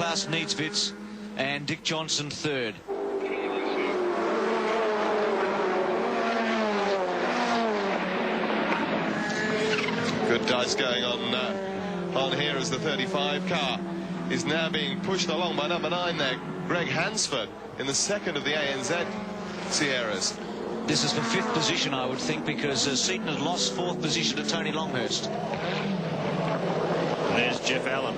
last Needsvits, and Dick Johnson third. Good dice going on here as the 35 car is now being pushed along by number 9 there, Greg Hansford, in the second of the ANZ Sierras. This is for 5th position, I would think, because Seaton has lost 4th position to Tony Longhurst. And there's Jeff Allen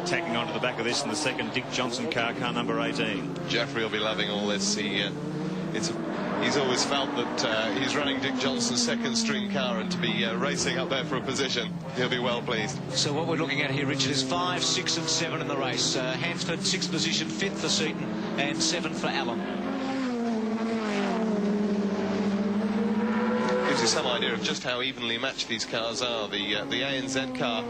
tacking onto the back of this in the second Dick Johnson car number 18. Jeffrey will be loving all this. He's always felt that he's running Dick Johnson's second string car, and to be racing up there for a position, he'll be well pleased. So what we're looking at here, Richard, is 5, 6 and 7 in the race. Hansford 6th position, 5th for Seaton and 7th for Allen. Gives you some idea of just how evenly matched these cars are. The ANZ car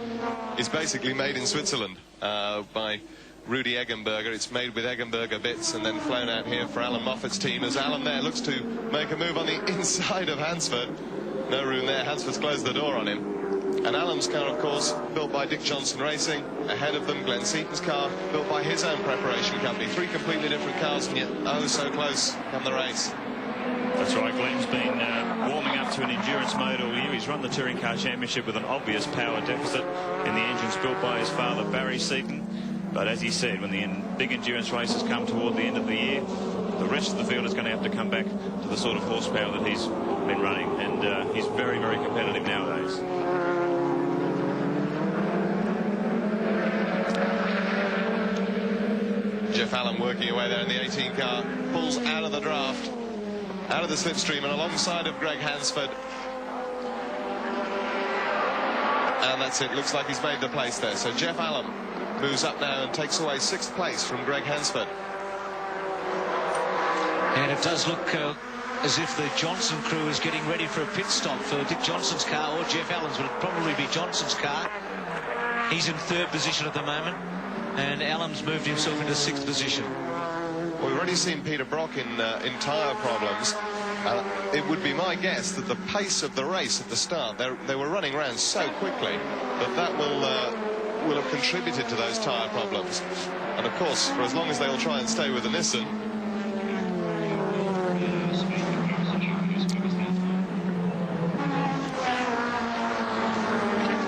is basically made in Switzerland by Rudy Eggenberger. It's made with Eggenberger bits and then flown out here for Alan Moffat's team, as Alan there looks to make a move on the inside of Hansford. No room there. Hansford's closed the door on him. And Alan's car, of course, built by Dick Johnson Racing. Ahead of them, Glenn Seaton's car, built by his own preparation company. 3 completely different cars, and yet oh so close come the race. That's right. Glenn's been warming up to an endurance mode all year. He's run the Touring Car Championship with an obvious power deficit in the engines built by his father, Barry Seaton. But as he said, when the big endurance races come toward the end of the year, the rest of the field is going to have to come back to the sort of horsepower that he's been running. And he's very, very competitive nowadays. Jeff Allen working away there in the 18 car, pulls out of the draft, out of the slipstream, and alongside of Greg Hansford. And that's it. Looks like he's made the place there. So Jeff Allen moves up now and takes away 6th place from Greg Hansford. And it does look as if the Johnson crew is getting ready for a pit stop for Dick Johnson's car or Jeff Allen's. But it'll probably be Johnson's car. He's in 3rd position at the moment, and Allen's moved himself into 6th position. Well, we've already seen Peter Brock in tyre problems. It would be my guess that the pace of the race at the start, they were running around so quickly that will have contributed to those tyre problems. And of course, for as long as they'll try and stay with the Nissan,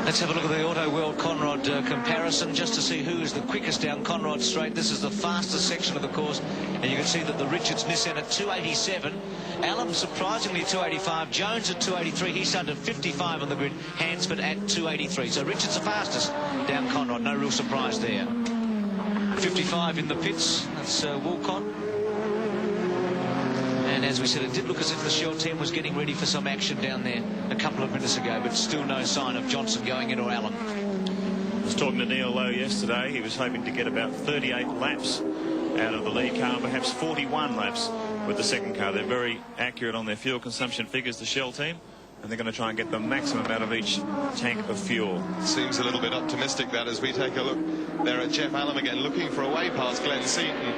let's have a look at the Auto World Conrod comparison just to see who is the quickest down Conrod Straight. This is the fastest section of the course, and you can see that the Richards Nissan at 287, Allen surprisingly 285, Jones at 283, he's under 55 on the grid, Hansford at 283. So Richards the fastest down Conrod, no real surprise there. 55 in the pits, that's Walcott. And as we said, it did look as if the Shell team was getting ready for some action down there a couple of minutes ago, but still no sign of Johnson going in or Allen. I was talking to Neil Lowe yesterday. He was hoping to get about 38 laps out of the lead car, and perhaps 41 laps with the second car. They're very accurate on their fuel consumption figures, the Shell team, and they're going to try and get the maximum out of each tank of fuel. Seems a little bit optimistic, that, as we take a look there at Jeff Allen again, looking for a way past Glenn Seaton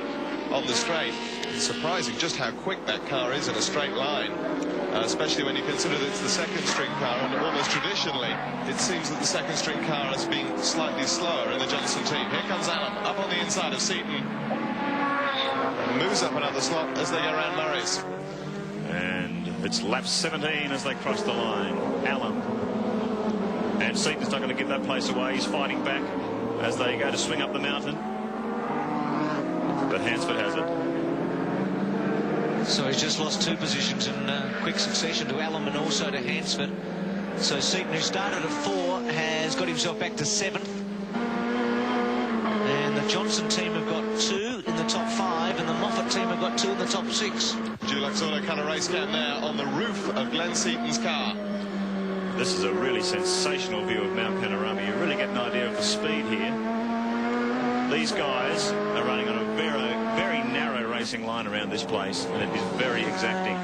on the straight. It's surprising just how quick that car is in a straight line, especially when you consider that it's the second string car, and almost traditionally it seems that the second string car has been slightly slower in the Johnson team. Here comes Allen up on the inside of Seaton, moves up another slot as they go around Murray's. And it's lap 17 as they cross the line. Allen. And Seaton's not going to give that place away. He's fighting back as they go to swing up the mountain. But Hansford has it. So he's just lost 2 positions in quick succession to Allen and also to Hansford. So Seaton, who started at 4, has got himself back to 7th. And the Johnson team have got 2 in the top 5, and the Moffat team have got 2 in the top 6. Dulux Auto Colour race cam there on the roof of Glenn Seaton's car. This is a really sensational view of Mount Panorama. You really get an idea of the speed here. These guys are running on a very, very narrow racing line around this place, and it is very exacting.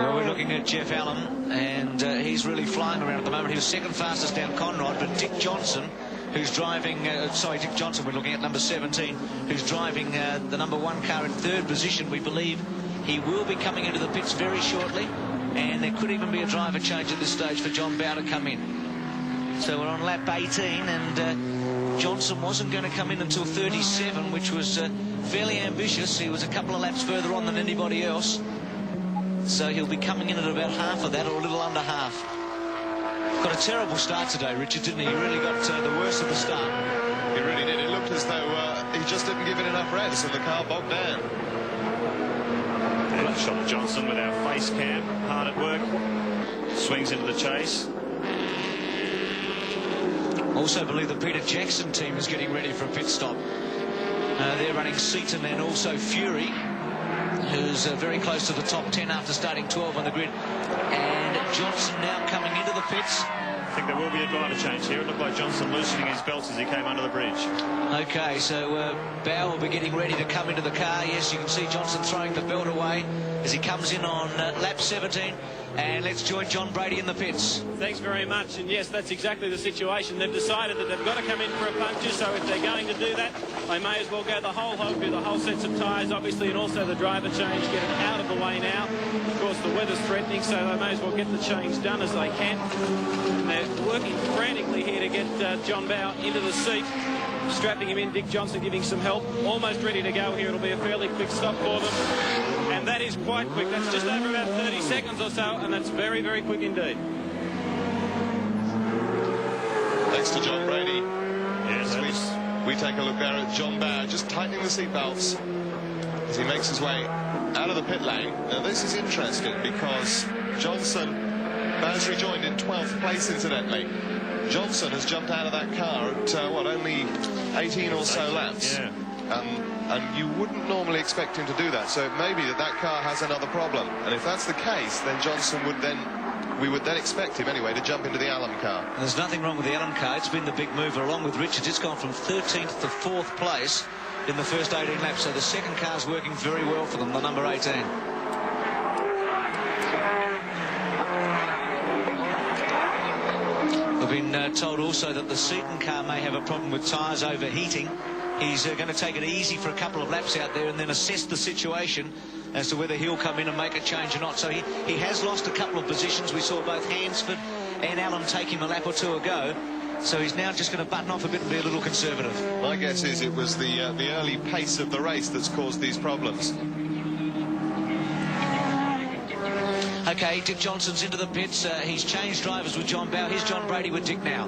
Well, we're looking at Jeff Allen, and he's really flying around at the moment. He was 2nd fastest down Conrod, but Dick Johnson, who's driving, Dick Johnson, we're looking at number 17, who's driving the number 1 car in 3rd position. We believe he will be coming into the pits very shortly, and they're could even be a driver change at this stage for John Bowe to come in. So we're on lap 18, and Johnson wasn't going to come in until 37, which was fairly ambitious. He was a couple of laps further on than anybody else. So he'll be coming in at about half of that, or a little under half. Got a terrible start today, Richard, didn't he? He really got the worst of the start. He really did. It looked as though he just didn't give it enough rest and the car bogged down. And shot Johnson with our face cam, hard at work. Swings into the chase. Also believe the Peter Jackson team is getting ready for a pit stop. They're running Seaton and also Fury, who's very close to the top 10 after starting 12 on the grid. And Johnson now coming into the pits. I think there will be a driver change here. It looked like Johnson loosening his belts as he came under the bridge. Okay, so Bowe will be getting ready to come into the car. Yes, you can see Johnson throwing the belt away as he comes in on lap 17. And let's join John Brady in the pits. Thanks very much. And yes, that's exactly the situation. They've decided that they've got to come in for a puncture, so if they're going to do that, they may as well go the whole hog through the whole sets of tyres, obviously, and also the driver change, get it out of the way now. Of course, the weather's threatening, so they may as well get the change done as they can. And they're working frantically here to get John Bowe into the seat, strapping him in. Dick Johnson giving some help. Almost ready to go here. It'll be a fairly quick stop for them. And that is quite quick. That's just over about 30 seconds or so, and that's very, very quick indeed. Thanks to John Brady. Yes, We take a look there at John Bowe, just tightening the seatbelts as he makes his way out of the pit lane. Now, this is interesting because Bowe's rejoined in 12th place, incidentally. Johnson has jumped out of that car at, only 18 or so laps. Yeah. And you wouldn't normally expect him to do that, so it may be that car has another problem. And if that's the case, then we would then expect him anyway to jump into the Allen car. And there's nothing wrong with the Allen car. It's been the big mover along with Richards. It's gone from 13th to 4th place in the first 18 laps. So the second car's working very well for them, the number 18. We've been told also that the Seaton car may have a problem with tyres overheating. He's going to take it easy for a couple of laps out there and then assess the situation as to whether he'll come in and make a change or not. So he has lost a couple of positions. We saw both Hansford and Allen take him a lap or two ago. So he's now just going to button off a bit and be a little conservative. My guess is it was the early pace of the race that's caused these problems. Okay, Dick Johnson's into the pits. He's changed drivers with John Bowe. Here's John Brady with Dick now.